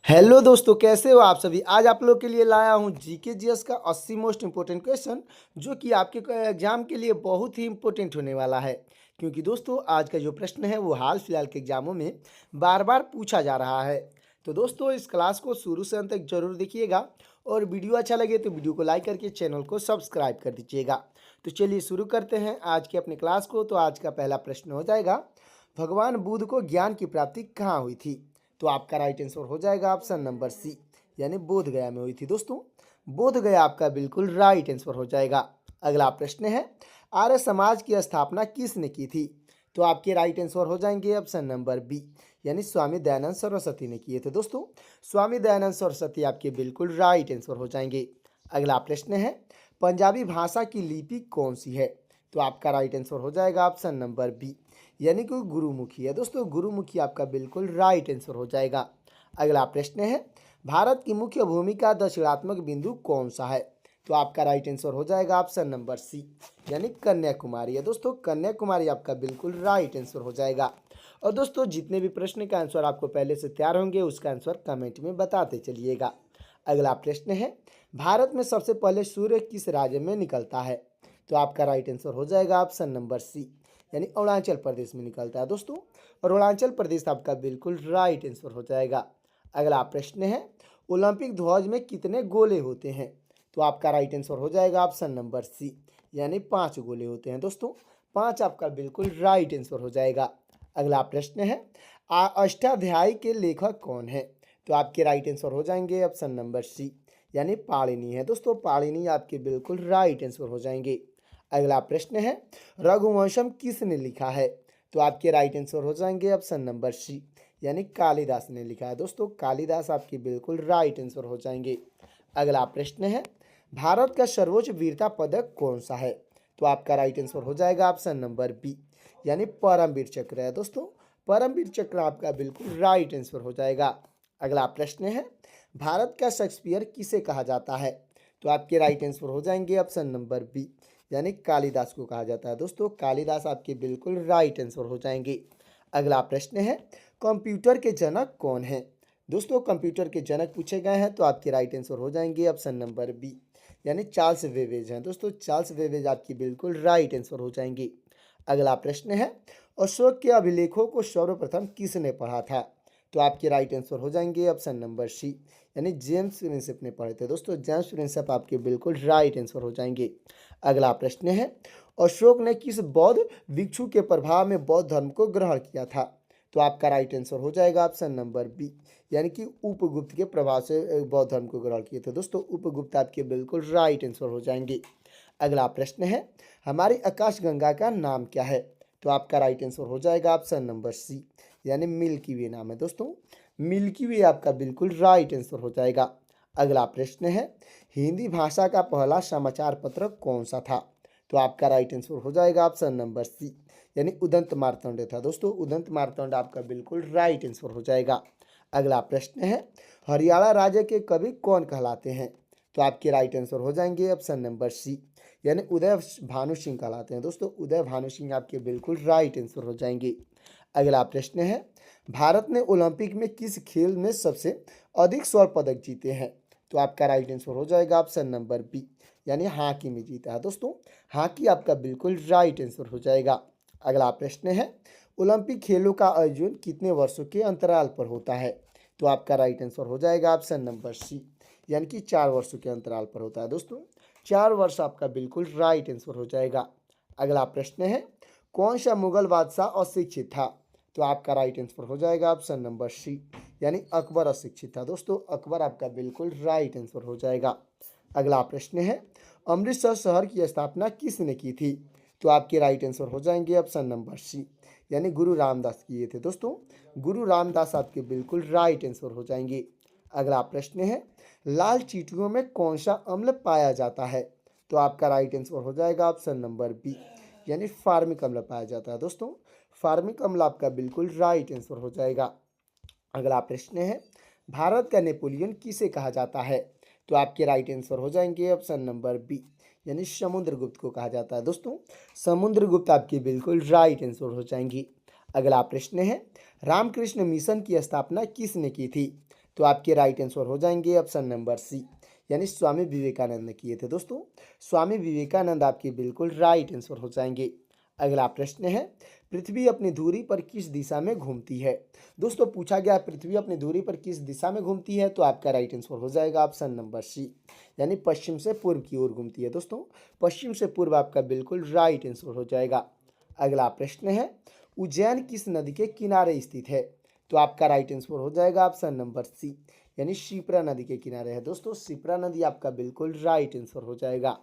Hello दोस्तों, कैसे हो आप सभी। आज आप लोग के लिए लाया हूँ जीके जीएस का 80 मोस्ट इम्पोर्टेंट क्वेश्चन, जो कि आपके एग्जाम के लिए बहुत ही इम्पोर्टेंट होने वाला है। क्योंकि दोस्तों आज का जो प्रश्न है वो हाल फिलहाल के एग्जामों में बार बार पूछा जा रहा है। तो दोस्तों इस क्लास को शुरू से अंत तक जरूर देखिएगा, और वीडियो अच्छा लगे तो वीडियो को लाइक करके चैनल को सब्सक्राइब कर दीजिएगा। तो चलिए शुरू करते हैं आज की अपनी क्लास को। तो आज का पहला प्रश्न हो जाएगा, भगवान बुद्ध को ज्ञान की प्राप्ति कहाँ हुई थी। तो आपका राइट आंसर हो जाएगा ऑप्शन नंबर सी, यानी बोध गया में हुई थी। दोस्तों बोध गया आपका बिल्कुल राइट आंसर हो जाएगा। अगला प्रश्न है, आर्य समाज की स्थापना किसने की थी। तो आपके राइट आंसर हो जाएंगे ऑप्शन नंबर बी, यानी स्वामी दयानंद सरस्वती ने किए थे। दोस्तों स्वामी दयानंद सरस्वती आपके बिल्कुल राइट आंसर हो जाएंगे। अगला प्रश्न है, पंजाबी भाषा की लिपि कौन सी है। तो आपका राइट आंसर हो जाएगा ऑप्शन नंबर बी, यानी कि गुरुमुखी है। दोस्तों गुरुमुखी आपका बिल्कुल राइट आंसर हो जाएगा। अगला प्रश्न है, भारत की मुख्य भूमि का दक्षिणात्मक बिंदु कौन सा है। तो आपका राइट आंसर हो जाएगा ऑप्शन नंबर सी, यानी कन्याकुमारी है। दोस्तों कन्याकुमारी आपका बिल्कुल राइट आंसर हो जाएगा। और दोस्तों जितने भी प्रश्न का आंसर आपको पहले से तैयार होंगे उसका आंसर कमेंट में बताते चलिएगा। अगला प्रश्न है, भारत में सबसे पहले सूर्य किस राज्य में निकलता है। तो आपका राइट आंसर हो जाएगा ऑप्शन नंबर सी, यानी अरुणाचल प्रदेश में निकलता है। दोस्तों अरुणाचल प्रदेश आपका बिल्कुल राइट आंसर हो जाएगा। अगला प्रश्न है, ओलंपिक ध्वज में कितने गोले होते हैं। तो आपका राइट आंसर हो जाएगा ऑप्शन नंबर सी, यानी 5 गोले होते हैं। दोस्तों 5 आपका बिल्कुल राइट आंसर हो जाएगा। अगला प्रश्न है, अष्टाध्यायी के लेखक कौन है। तो आपके राइट आंसर हो जाएंगे ऑप्शन नंबर सी, यानी पाणिनि है। दोस्तों पाणिनि आपके बिल्कुल राइट आंसर हो जाएंगे। अगला प्रश्न है, रघुवंशम किसने लिखा है। तो आपके राइट आंसर हो जाएंगे ऑप्शन नंबर सी, यानी कालिदास ने लिखा है। दोस्तों कालिदास आपके बिल्कुल राइट आंसर हो जाएंगे। अगला प्रश्न है, भारत का सर्वोच्च वीरता पदक कौन सा है। तो आपका राइट आंसर हो जाएगा ऑप्शन नंबर बी, यानी परमवीर चक्र है। दोस्तों परमवीर चक्र आपका बिल्कुल राइट आंसर हो जाएगा। अगला प्रश्न है, भारत का शेक्सपियर किसे कहा जाता है। तो आपके राइट आंसर हो जाएंगे ऑप्शन नंबर बी, यानी कालिदास को कहा जाता है। दोस्तों कालिदास आपके बिल्कुल राइट आंसर हो जाएंगे। अगला प्रश्न है, कंप्यूटर के जनक कौन है। दोस्तों कंप्यूटर के जनक पूछे गए हैं, तो आपके राइट आंसर हो जाएंगे ऑप्शन नंबर बी, यानी चार्ल्स बेबेज हैं। दोस्तों चार्ल्स बेबेज आपकी बिल्कुल राइट आंसर हो जाएंगे। अगला प्रश्न है, अशोक के अभिलेखों को सर्वप्रथम किसने पढ़ा था। तो आपके राइट आंसर हो जाएंगे ऑप्शन नंबर सी, यानी जेम्स प्रिंसेप ने पढ़े थे। दोस्तों जेम्स प्रिंसेप आपके बिल्कुल राइट आंसर हो जाएंगे। अगला प्रश्न है, अशोक ने किस बौद्ध भिक्षु के प्रभाव में बौद्ध धर्म को ग्रहण किया था। तो आपका राइट आंसर हो जाएगा ऑप्शन नंबर बी, यानी कि उपगुप्त के प्रभाव से बौद्ध धर्म को ग्रहण किए थे। दोस्तों उपगुप्त आपके बिल्कुल राइट आंसर हो जाएंगे। अगला प्रश्न है, हमारी आकाशगंगा का नाम क्या है। तो आपका राइट आंसर हो जाएगा ऑप्शन नंबर सी, यानी मिल्की वे नाम है। दोस्तों मिल्की वे आपका बिल्कुल राइट आंसर हो जाएगा। अगला प्रश्न है, हिंदी भाषा का पहला समाचार पत्र कौन सा था। तो आपका राइट आंसर हो जाएगा ऑप्शन नंबर सी, यानी उदंत मार्तंड था। दोस्तों उदंत मार्तंड आपका बिल्कुल राइट आंसर हो जाएगा। अगला प्रश्न है, हरियाणा राज्य के कवि कौन कहलाते हैं। तो आपके राइट आंसर हो जाएंगे ऑप्शन नंबर सी, यानी उदय भानु सिंह कहलाते हैं। दोस्तों उदय भानु सिंह आपके बिल्कुल राइट आंसर हो जाएंगे। अगला प्रश्न है, भारत ने ओलंपिक में किस खेल में सबसे अधिक स्वर्ण पदक जीते हैं। तो आपका राइट आंसर हो जाएगा ऑप्शन नंबर बी, यानी हॉकी में जीता है। दोस्तों हॉकी आपका बिल्कुल राइट आंसर हो जाएगा। अगला प्रश्न है, ओलंपिक खेलों का आयोजन कितने वर्षों के अंतराल पर होता है। तो आपका राइट आंसर हो जाएगा ऑप्शन नंबर सी, यानी कि 4 वर्षों के अंतराल पर होता है। दोस्तों 4 वर्ष आपका बिल्कुल राइट आंसर हो जाएगा। अगला प्रश्न है, कौन सा मुगल बादशाह अशिक्षित था। तो आपका राइट आंसर हो जाएगा ऑप्शन नंबर सी, यानी अकबर अशिक्षित था। दोस्तों अकबर आपका बिल्कुल राइट आंसर हो जाएगा। अगला प्रश्न है, अमृतसर शहर की स्थापना किसने की थी। तो आपके राइट आंसर हो जाएंगे ऑप्शन नंबर सी, यानी गुरु रामदास किए थे। दोस्तों गुरु रामदास आपके बिल्कुल राइट आंसर हो जाएंगे। अगला प्रश्न है, लाल चींटियों में कौन सा अम्ल पाया जाता है। तो आपका राइट आंसर हो जाएगा ऑप्शन नंबर बी, यानी फार्मिक अम्ल पाया जाता है। दोस्तों फार्मिक अम्ल आपका बिल्कुल राइट आंसर हो जाएगा। अगला प्रश्न है, भारत का नेपोलियन किसे कहा जाता है। तो आपके राइट आंसर हो जाएंगे ऑप्शन नंबर बी, यानी समुद्रगुप्त को कहा जाता है। दोस्तों समुद्रगुप्त आपकी बिल्कुल राइट आंसर हो जाएंगी। अगला प्रश्न है, रामकृष्ण मिशन की स्थापना किसने की थी। तो आपके राइट आंसर हो जाएंगे ऑप्शन नंबर सी, यानी स्वामी विवेकानंद ने किए थे दोस्तों। स्वामी विवेकानंद आपके बिल्कुल राइट आंसर हो जाएंगे। अगला प्रश्न है, पृथ्वी अपनी धुरी पर किस दिशा में घूमती है। दोस्तों पूछा गया पृथ्वी अपनी धुरी पर किस दिशा में घूमती है, तो आपका राइट आंसर हो जाएगा ऑप्शन नंबर सी, यानी पश्चिम से पूर्व की ओर घूमती है दोस्तों। पश्चिम से पूर्व आपका बिल्कुल राइट आंसर हो जाएगा। अगला प्रश्न है, उज्जैन किस नदी के किनारे स्थित है, तो आपका राइट आंसर हो जाएगा ऑप्शन नंबर सी, यानी शिप्रा नदी के किनारे है दोस्तों। शिप्रा नदी आपका बिल्कुल राइट आंसर हो जाएगा।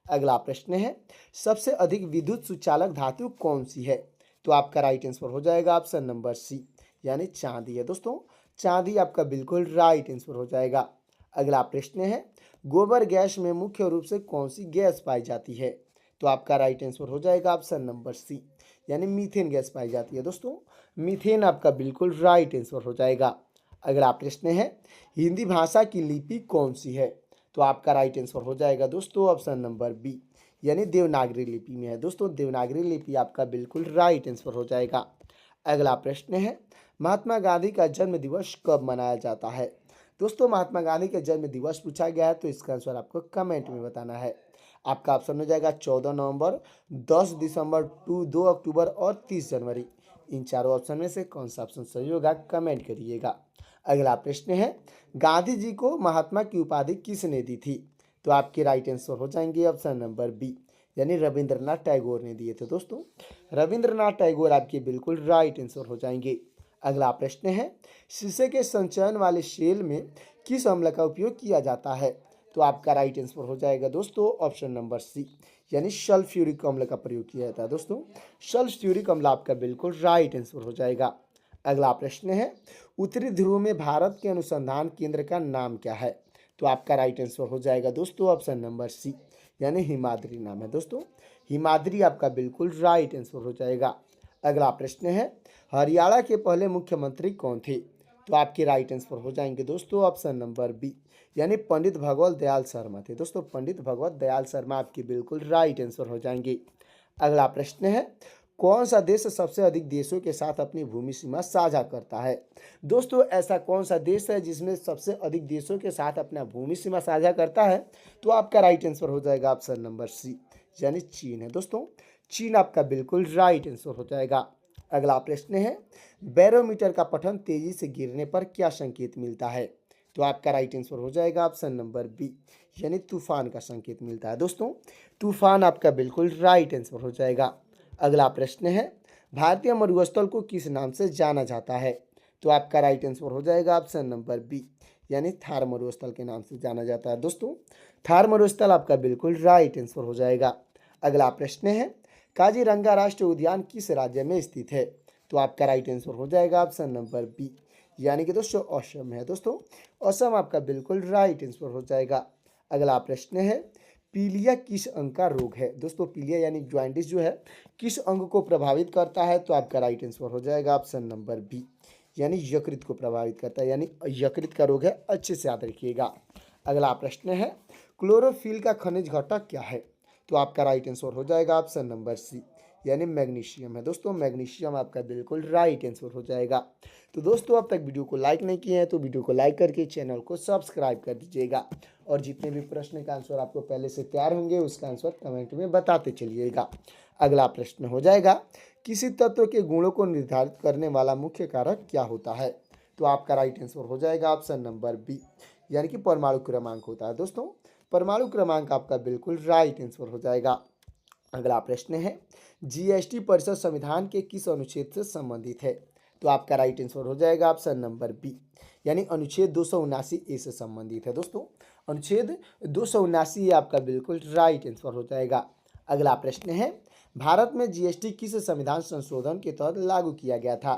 अगला प्रश्न है, सबसे अधिक विद्युत सुचालक धातु कौन सी है, तो आपका राइट आंसर हो जाएगा ऑप्शन नंबर सी, यानी चांदी है दोस्तों। चांदी आपका बिल्कुल राइट आंसर हो जाएगा। अगला प्रश्न है, गोबर गैस में मुख्य रूप से कौन सी गैस पाई जाती है, तो आपका राइट आंसर हो जाएगा ऑप्शन नंबर सी, यानी मीथेन गैस पाई जाती है दोस्तों। मीथेन आपका बिल्कुल राइट आंसर हो जाएगा। अगला प्रश्न है, हिंदी भाषा की लिपि कौन सी है, तो आपका राइट आंसर हो जाएगा दोस्तों ऑप्शन नंबर बी, यानी देवनागरी लिपि में है दोस्तों। देवनागरी लिपि आपका बिल्कुल राइट आंसर हो जाएगा। अगला प्रश्न है, महात्मा गांधी का जन्म दिवस कब मनाया जाता है। दोस्तों महात्मा गांधी का जन्म दिवस पूछा गया है, तो इसका आंसर आपको कमेंट में बताना है। आपका ऑप्शन हो जाएगा 14 नवंबर, 10 दिसंबर, 2 अक्टूबर और 30 जनवरी। इन चारों ऑप्शन में से कौन सा ऑप्शन सही होगा, कमेंट करिएगा। अगला प्रश्न है, गांधी जी को महात्मा की उपाधि किसने दी थी, तो आपके राइट आंसर हो जाएंगे ऑप्शन नंबर बी, यानी रविंद्रनाथ टैगोर ने दिए थे दोस्तों। रविंद्रनाथ टैगोर आपके बिल्कुल राइट आंसर हो जाएंगे। अगला प्रश्न है, शीशे के संचयन वाले शेल में किस अम्ल का उपयोग किया जाता है, तो आपका राइट आंसर हो जाएगा दोस्तों ऑप्शन नंबर सी, यानी सल्फ्यूरिक अम्ल का प्रयोग किया जाता है दोस्तों। सल्फ्यूरिक अम्ल आपका बिल्कुल राइट आंसर हो जाएगा। अगला प्रश्न है, उत्तरी ध्रुव में भारत के अनुसंधान केंद्र का नाम क्या है, तो आपका राइट आंसर हो जाएगा दोस्तों ऑप्शन नंबर सी, यानी हिमाद्री नाम है दोस्तों। हिमाद्री आपका बिल्कुल राइट आंसर हो जाएगा। अगला प्रश्न है, हरियाणा के पहले मुख्यमंत्री कौन थे, तो आपके राइट आंसर हो जाएंगे दोस्तों ऑप्शन नंबर बी, यानी पंडित भगवत दयाल शर्मा थे दोस्तों। पंडित भगवत दयाल शर्मा आपके बिल्कुल राइट आंसर हो जाएंगे। अगला प्रश्न है, कौन सा देश सबसे अधिक देशों के साथ अपनी भूमि सीमा साझा करता है। दोस्तों ऐसा कौन सा देश है जिसमें सबसे अधिक देशों के साथ अपना भूमि सीमा साझा करता है, तो आपका राइट आंसर हो जाएगा ऑप्शन नंबर सी, यानी चीन है दोस्तों। चीन आपका बिल्कुल राइट आंसर हो जाएगा। अगला प्रश्न है, बैरोमीटर का पठन तेजी से गिरने पर क्या संकेत मिलता है, तो आपका राइट आंसर हो जाएगा ऑप्शन नंबर बी, यानी तूफान का संकेत मिलता है दोस्तों। तूफान आपका बिल्कुल राइट आंसर हो जाएगा। अगला प्रश्न है, भारतीय मरुस्थल को किस नाम से जाना जाता है, तो आपका राइट आंसर हो जाएगा ऑप्शन नंबर बी, यानी थार मरुस्थल के नाम से जाना जाता है दोस्तों। थार मरुस्थल आपका बिल्कुल राइट आंसर हो जाएगा। अगला प्रश्न है, काजीरंगा राष्ट्रीय उद्यान किस राज्य में स्थित है, तो आपका राइट आंसर हो जाएगा ऑप्शन नंबर बी, यानी कि दोस्तों असम है दोस्तों। असम आपका बिल्कुल राइट आंसर हो जाएगा। अगला प्रश्न है, पीलिया किस अंग का रोग है। दोस्तों पीलिया यानी ज्वाइंटिस जो है किस अंग को प्रभावित करता है, तो आपका राइट आंसर हो जाएगा ऑप्शन नंबर बी, यानी यकृत को प्रभावित करता है, यानी यकृत का रोग है, अच्छे से याद रखिएगा। अगला प्रश्न है, क्लोरोफिल का खनिज घटक क्या है, तो आपका राइट आंसर हो जाएगा ऑप्शन नंबर सी, यानी मैग्नीशियम है दोस्तों। मैग्नीशियम आपका बिल्कुल राइट आंसर हो जाएगा। तो दोस्तों अब तक वीडियो को लाइक नहीं किए हैं तो वीडियो को लाइक करके चैनल को सब्सक्राइब कर दीजिएगा, और जितने भी प्रश्न का आंसर आपको पहले से तैयार होंगे उसका आंसर कमेंट में बताते चलिएगा। अगला प्रश्न हो जाएगा, किसी तत्व के गुणों को निर्धारित करने वाला मुख्य कारक क्या होता है, तो आपका राइट आंसर हो जाएगा ऑप्शन नंबर बी, यानी कि परमाणु क्रमांक होता है दोस्तों। परमाणु क्रमांक आपका बिल्कुल राइट आंसर हो जाएगा। अगला प्रश्न है, जीएसटी परिषद संविधान के किस अनुच्छेद से संबंधित है, तो आपका राइट आंसर हो जाएगा ऑप्शन नंबर बी, यानी अनुच्छेद 279 ए से संबंधित है दोस्तों। अनुच्छेद 279 आपका बिल्कुल राइट आंसर हो जाएगा। अगला प्रश्न है, भारत में जीएसटी किस संविधान संशोधन के तहत लागू किया गया था,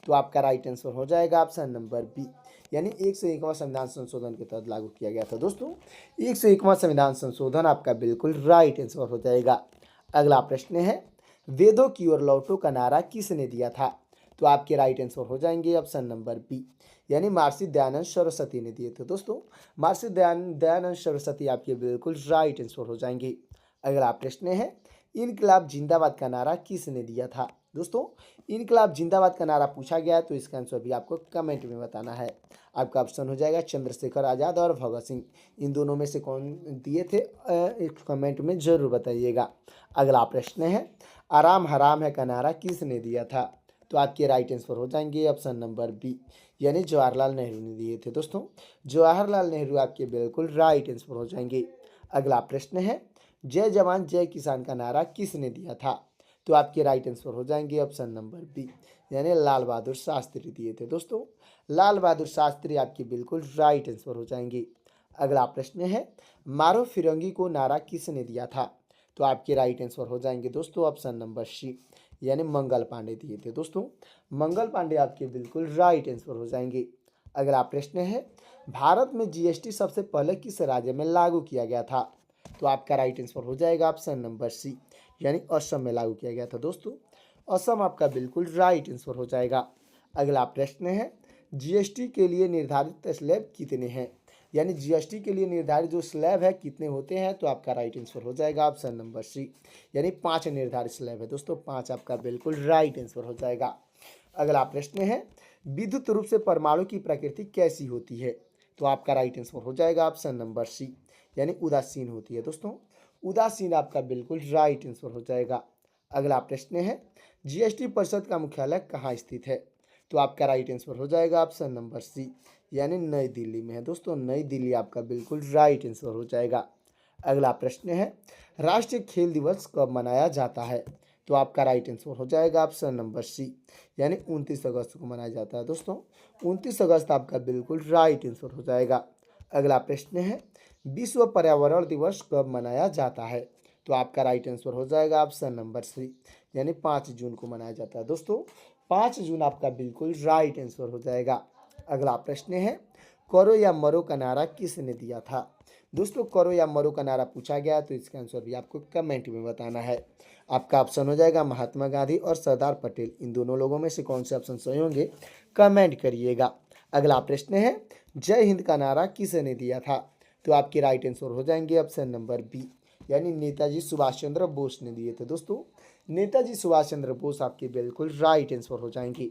तो आपका राइट आंसर हो जाएगा ऑप्शन नंबर बी, यानी 101वां संविधान संशोधन के तहत लागू किया गया था दोस्तों। 101वां संविधान संशोधन आपका बिल्कुल राइट आंसर हो जाएगा। अगला प्रश्न है, वेदों की ओर लौटो का नारा किसने दिया था, तो आपके राइट आंसर हो जाएंगे ऑप्शन नंबर बी, यानी महर्षि दयानंद सरस्वती ने दिए थे दोस्तों। महर्षि दयानंद सरस्वती आपके बिल्कुल राइट आंसर हो जाएंगे। अगला प्रश्न है, इनकलाब जिंदाबाद का नारा किसने दिया था। दोस्तों इनकलाब जिंदाबाद का नारा पूछा गया है तो इसका आंसर भी आपको कमेंट में बताना है। आपका ऑप्शन हो जाएगा चंद्रशेखर आज़ाद और भगत सिंह। इन दोनों में से कौन दिए थे, एक कमेंट में ज़रूर बताइएगा। अगला प्रश्न है, आराम हराम है का नारा किसने दिया था? तो आपके राइट आंसर हो जाएंगे ऑप्शन नंबर बी, यानी जवाहरलाल नेहरू ने दिए थे। दोस्तों जवाहरलाल नेहरू आपके बिल्कुल राइट आंसर हो जाएंगे। अगला प्रश्न है, जय जवान जय किसान का नारा किसने दिया था? तो आपके राइट आंसर हो जाएंगे ऑप्शन नंबर बी, यानी लाल बहादुर शास्त्री दिए थे। दोस्तों लाल बहादुर शास्त्री आपके बिल्कुल राइट आंसर हो जाएंगे। अगला प्रश्न है, मारो फिरंगी को नारा किसने दिया था? तो आपके राइट आंसर हो जाएंगे दोस्तों ऑप्शन नंबर सी, यानी मंगल पांडे दिए थे। दोस्तों मंगल पांडे आपके बिल्कुल राइट आंसर हो जाएंगे। अगला प्रश्न है, भारत में जीएसटी सबसे पहले किस राज्य में लागू किया गया था? तो आपका राइट आंसर हो जाएगा ऑप्शन नंबर सी, यानी असम में लागू किया गया था। दोस्तों असम आपका बिल्कुल राइट आंसर हो जाएगा। अगला प्रश्न है, जीएसटी के लिए निर्धारित स्लैब कितने हैं? यानी जीएसटी के लिए निर्धारित जो स्लैब है कितने होते हैं? तो आपका राइट आंसर हो जाएगा ऑप्शन नंबर सी, यानी 5 निर्धारित स्लैब है। दोस्तों 5 आपका बिल्कुल राइट आंसर हो जाएगा। अगला प्रश्न है, विद्युत रूप से परमाणु की प्रकृति कैसी होती है? तो आपका राइट आंसर हो जाएगा ऑप्शन नंबर सी, यानी उदासीन होती है। दोस्तों उदासीन आपका बिल्कुल राइट आंसर हो जाएगा। अगला प्रश्न है, जीएसटी परिषद का मुख्यालय कहाँ स्थित है? तो आपका राइट आंसर हो जाएगा ऑप्शन नंबर सी, यानी नई दिल्ली में है। दोस्तों नई दिल्ली आपका बिल्कुल राइट आंसर हो जाएगा। अगला प्रश्न है, राष्ट्रीय खेल दिवस कब मनाया जाता है? तो आपका राइट आंसर हो जाएगा ऑप्शन नंबर सी, यानी 29 अगस्त को मनाया जाता है। दोस्तों 29 अगस्त आपका बिल्कुल राइट आंसर हो जाएगा। अगला प्रश्न है, विश्व पर्यावरण दिवस कब मनाया जाता है? तो आपका राइट आंसर हो जाएगा ऑप्शन नंबर सी, यानी 5 जून को मनाया जाता है। दोस्तों 5 जून आपका बिल्कुल राइट आंसर हो जाएगा। अगला प्रश्न है, करो या मरो का नारा किसने दिया था? दोस्तों करो या मरो का नारा पूछा गया, तो इसका आंसर भी आपको कमेंट में बताना है। आपका ऑप्शन हो जाएगा महात्मा गांधी और सरदार पटेल। इन दोनों लोगों में से कौन से ऑप्शन सही होंगे कमेंट करिएगा। अगला प्रश्न है, जय हिंद का नारा किसने दिया था? तो आपके राइट आंसर हो जाएंगे ऑप्शन नंबर बी, यानी नेताजी सुभाष चंद्र बोस ने दिए थे। दोस्तों नेताजी सुभाष चंद्र बोस आपके बिल्कुल राइट आंसर हो जाएंगे।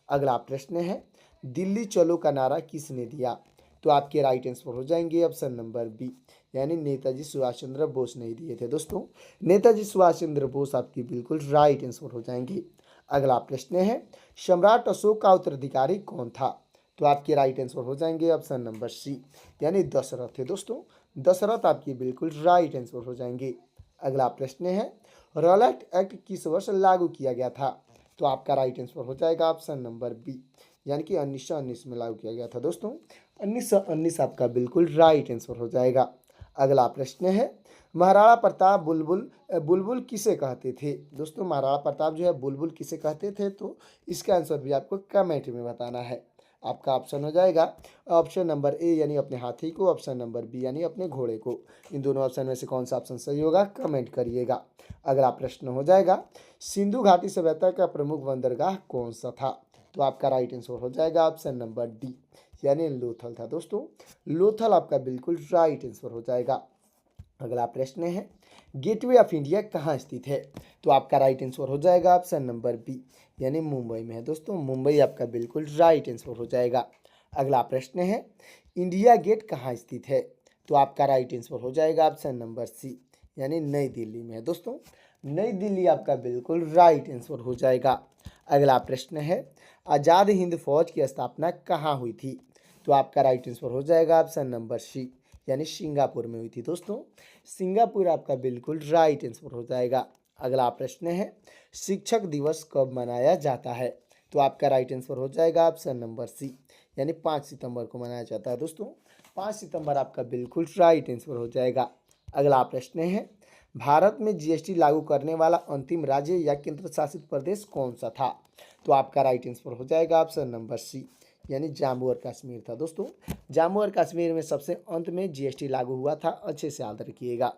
अगला प्रश्न है, दिल्ली चलो का नारा किसने दिया? तो आपके राइट आंसर हो जाएंगे ऑप्शन नंबर बी, यानी नेताजी सुभाष चंद्र बोस ने दिए थे। दोस्तों नेताजी सुभाष चंद्र बोस आपकी बिल्कुल राइट आंसर हो जाएंगे। अगला प्रश्न है, सम्राट अशोक का उत्तराधिकारी कौन था? तो आपके राइट आंसर हो जाएंगे ऑप्शन नंबर सी, यानी दशरथ थे। दोस्तों दशरथ आपकी बिल्कुल राइट आंसर हो जाएंगे। अगला प्रश्न है, रॉलेट एक्ट किस वर्ष लागू किया गया था? तो आपका राइट आंसर हो जाएगा ऑप्शन नंबर बी, यानी कि 1919 में लागू किया गया था। दोस्तों 1919 आपका बिल्कुल राइट आंसर हो जाएगा। अगला प्रश्न है, महाराणा प्रताप बुलबुल बुलबुल किसे कहते थे? दोस्तों महाराणा प्रताप जो है बुलबुल किसे कहते थे? तो इसका आंसर भी आपको कमेंट में बताना है। आपका ऑप्शन हो जाएगा ऑप्शन नंबर ए, यानी अपने हाथी को, ऑप्शन नंबर बी यानी अपने घोड़े को। इन दोनों ऑप्शन में से कौन सा ऑप्शन सही होगा कमेंट करिएगा। अगला प्रश्न हो जाएगा, सिंधु घाटी सभ्यता का प्रमुख बंदरगाह कौन सा था? तो आपका राइट आंसर हो जाएगा ऑप्शन नंबर डी, यानी लोथल था। दोस्तों लोथल आपका बिल्कुल राइट आंसर हो जाएगा। अगला प्रश्न है, गेटवे ऑफ इंडिया कहाँ स्थित है? तो आपका राइट आंसर हो जाएगा ऑप्शन नंबर बी, यानी मुंबई में है। दोस्तों मुंबई आपका बिल्कुल राइट आंसर हो जाएगा। अगला प्रश्न है, इंडिया गेट कहाँ स्थित है? तो आपका राइट आंसर हो जाएगा ऑप्शन नंबर सी, यानी नई दिल्ली में है। दोस्तों नई दिल्ली आपका बिल्कुल राइट आंसर हो जाएगा। अगला प्रश्न है, आज़ाद हिंद फौज की स्थापना कहाँ हुई थी? तो आपका राइट आंसर हो जाएगा ऑप्शन नंबर सी, यानी सिंगापुर में हुई थी। दोस्तों सिंगापुर आपका बिल्कुल राइट आंसर हो जाएगा। अगला प्रश्न है, शिक्षक दिवस कब मनाया जाता है? तो आपका राइट आंसर हो जाएगा ऑप्शन नंबर सी, यानी 5 सितंबर को मनाया जाता है। दोस्तों 5 सितंबर आपका बिल्कुल राइट आंसर हो जाएगा। अगला प्रश्न है, भारत में जीएसटी लागू करने वाला अंतिम राज्य या केंद्र शासित प्रदेश कौन सा था? तो आपका राइट आंसर हो जाएगा ऑप्शन नंबर सी, यानी जम्मू और कश्मीर था। दोस्तों जम्मू और कश्मीर में सबसे अंत में जीएसटी लागू हुआ था, अच्छे से याद रखिएगा।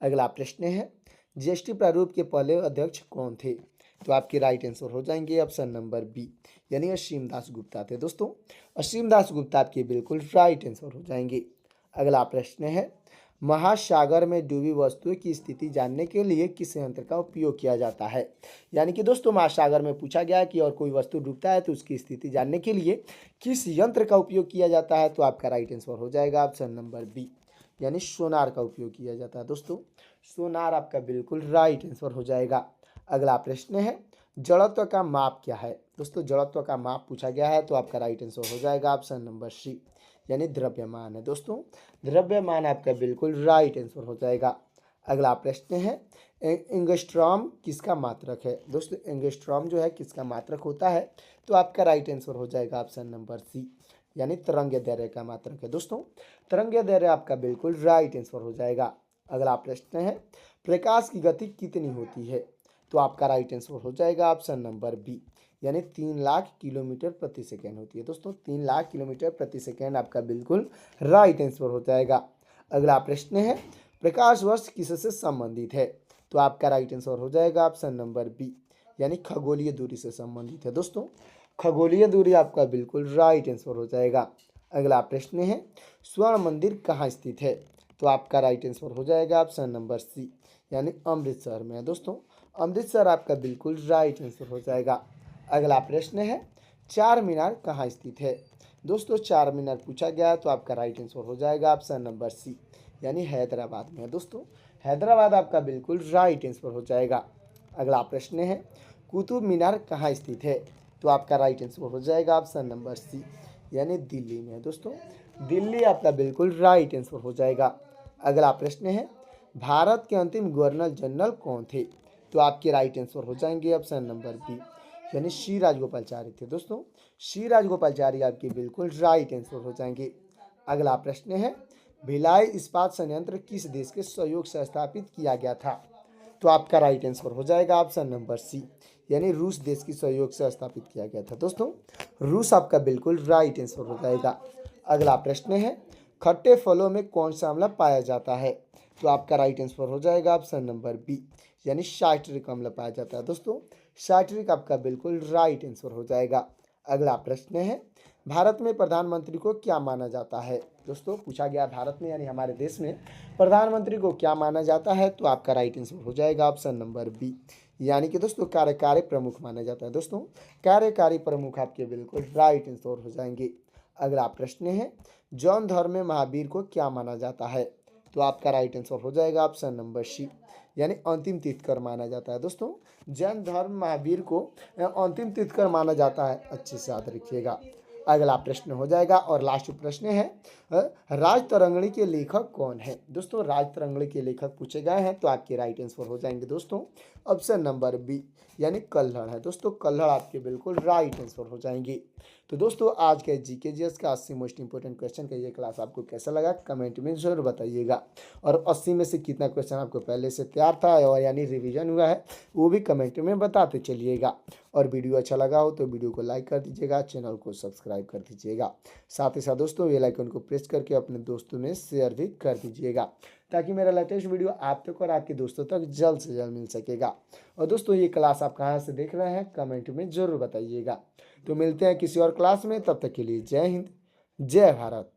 अगला प्रश्न है, जीएसटी प्रारूप के पहले अध्यक्ष कौन थे? तो आपके राइट आंसर हो जाएंगे ऑप्शन नंबर बी, यानी असीम दास गुप्ता थे। दोस्तों असीम दास गुप्ता आपके बिल्कुल राइट आंसर हो जाएंगे। अगला प्रश्न है, महासागर में डूबी वस्तुओं की स्थिति जानने के लिए किस यंत्र का उपयोग किया जाता है। यानी कि दोस्तों महासागर में पूछा गया है कि और कोई वस्तु डूबता है तो उसकी स्थिति जानने के लिए किस यंत्र का उपयोग किया जाता है। तो आपका राइट आंसर हो जाएगा ऑप्शन नंबर बी, यानी सोनार का उपयोग किया जाता है। दोस्तों सोनार आपका बिल्कुल राइट आंसर हो जाएगा। अगला प्रश्न है जड़त्व का माप क्या है। दोस्तों जड़त्व का माप पूछा गया है तो आपका राइट आंसर हो जाएगा ऑप्शन नंबर सी, यानी द्रव्यमान है। दोस्तों द्रव्यमान आपका बिल्कुल राइट आंसर हो जाएगा। अगला प्रश्न है एंगस्ट्रॉम किसका मात्रक है। दोस्तों एंगस्ट्रॉम जो है किसका मात्रक होता है। तो आपका राइट आंसर हो जाएगा ऑप्शन नंबर सी, यानी तरंग दैर्ध्य का मात्रक है। दोस्तों तरंग दैर्ध्य आपका बिल्कुल राइट आंसर हो जाएगा। अगला प्रश्न है प्रकाश की गति कितनी होती है। तो आपका राइट आंसर हो जाएगा ऑप्शन नंबर बी, यानी 3 लाख किलोमीटर प्रति सेकेंड होती है। दोस्तों 3 लाख किलोमीटर प्रति सेकेंड आपका बिल्कुल राइट आंसर हो जाएगा। अगला प्रश्न है प्रकाश वर्ष किससे संबंधित है। तो आपका राइट आंसर हो जाएगा ऑप्शन नंबर बी, यानी खगोलीय दूरी से संबंधित है। दोस्तों खगोलीय दूरी आपका बिल्कुल राइट आंसर हो जाएगा। अगला प्रश्न है स्वर्ण मंदिर कहाँ स्थित है। तो आपका राइट आंसर हो जाएगा ऑप्शन नंबर सी, यानी अमृतसर में है। दोस्तों अमृतसर आपका बिल्कुल राइट आंसर हो जाएगा। अगला प्रश्न है चार मीनार कहाँ स्थित है। दोस्तों चार मीनार पूछा गया तो आपका राइट आंसर हो जाएगा ऑप्शन नंबर सी, यानी हैदराबाद में है। दोस्तों हैदराबाद आपका बिल्कुल राइट आंसर हो जाएगा। अगला प्रश्न है कुतुब मीनार कहाँ स्थित है। तो आपका राइट आंसर हो जाएगा ऑप्शन नंबर सी, यानी दिल्ली में है। दोस्तों दिल्ली आपका बिल्कुल राइट आंसर हो जाएगा। अगला प्रश्न है भारत के अंतिम गवर्नर जनरल कौन थे। तो आपके राइट आंसर हो जाएंगे ऑप्शन नंबर बी, यानी सी राजगोपालचारी थे। दोस्तों सी राजगोपालचारी आपके बिल्कुल राइट आंसर हो जाएंगे। अगला प्रश्न है भिलाई इस्पात संयंत्र किस देश के सहयोग से स्थापित किया गया था। तो आपका राइट आंसर हो जाएगा ऑप्शन नंबर सी, यानी रूस देश की सहयोग से स्थापित किया गया था। दोस्तों रूस आपका बिल्कुल राइट आंसर हो जाएगा। अगला प्रश्न है खट्टे फलों में कौन सा अम्ल पाया जाता है। तो आपका राइट आंसर हो जाएगा ऑप्शन नंबर बी, यानी साइट्रिक अम्ल पाया जाता है। दोस्तों साइट्रिक आपका बिल्कुल राइट आंसर हो जाएगा। अगला प्रश्न है भारत में प्रधानमंत्री को क्या माना जाता है। दोस्तों पूछा गया भारत में यानी हमारे देश में प्रधानमंत्री को क्या माना जाता है। तो आपका राइट आंसर हो जाएगा ऑप्शन नंबर बी, यानी कि दोस्तों कार्यकारी प्रमुख माना जाता है। दोस्तों कार्यकारी प्रमुख आपके बिल्कुल राइट आंसर हो जाएंगे। अगला प्रश्न है जैन धर्म में महावीर को क्या माना जाता है। तो आपका राइट आंसर हो जाएगा ऑप्शन नंबर सी, यानी अंतिम तीर्थकर माना जाता है। दोस्तों जैन धर्म महावीर को अंतिम तीर्थकर माना जाता है, अच्छे से याद रखिएगा। अगला प्रश्न हो जाएगा और लास्ट प्रश्न है राजतरंगिणी के लेखक कौन है। दोस्तों राजतरंगिणी के लेखक पूछे गए हैं तो आपके राइट आंसर हो जाएंगे दोस्तों ऑप्शन नंबर बी, यानी कल्हड़ है। दोस्तों कल्हड़ आपके बिल्कुल राइट आंसर हो जाएंगे। तो दोस्तों आज के जीके जीएस का 80 मोस्ट इंपोर्टेंट क्वेश्चन का ये क्लास आपको कैसा लगा कमेंट में जरूर बताइएगा। और 80 में से कितना क्वेश्चन आपको पहले से तैयार था और यानी रिवीजन हुआ है वो भी कमेंट में बताते चलिएगा। और वीडियो अच्छा लगा हो तो वीडियो को लाइक कर दीजिएगा, चैनल को सब्सक्राइब कर दीजिएगा। साथ ही साथ दोस्तों बेल आइकन को प्रेस करके अपने दोस्तों में शेयर भी कर दीजिएगा ताकि मेरा लेटेस्ट वीडियो आप तक और आपके दोस्तों तक जल्द से जल्द मिल सकेगा। और दोस्तों ये क्लास आप कहाँ से देख रहे हैं कमेंट में ज़रूर बताइएगा। तो मिलते हैं किसी और क्लास में, तब तक के लिए जय हिंद जय भारत।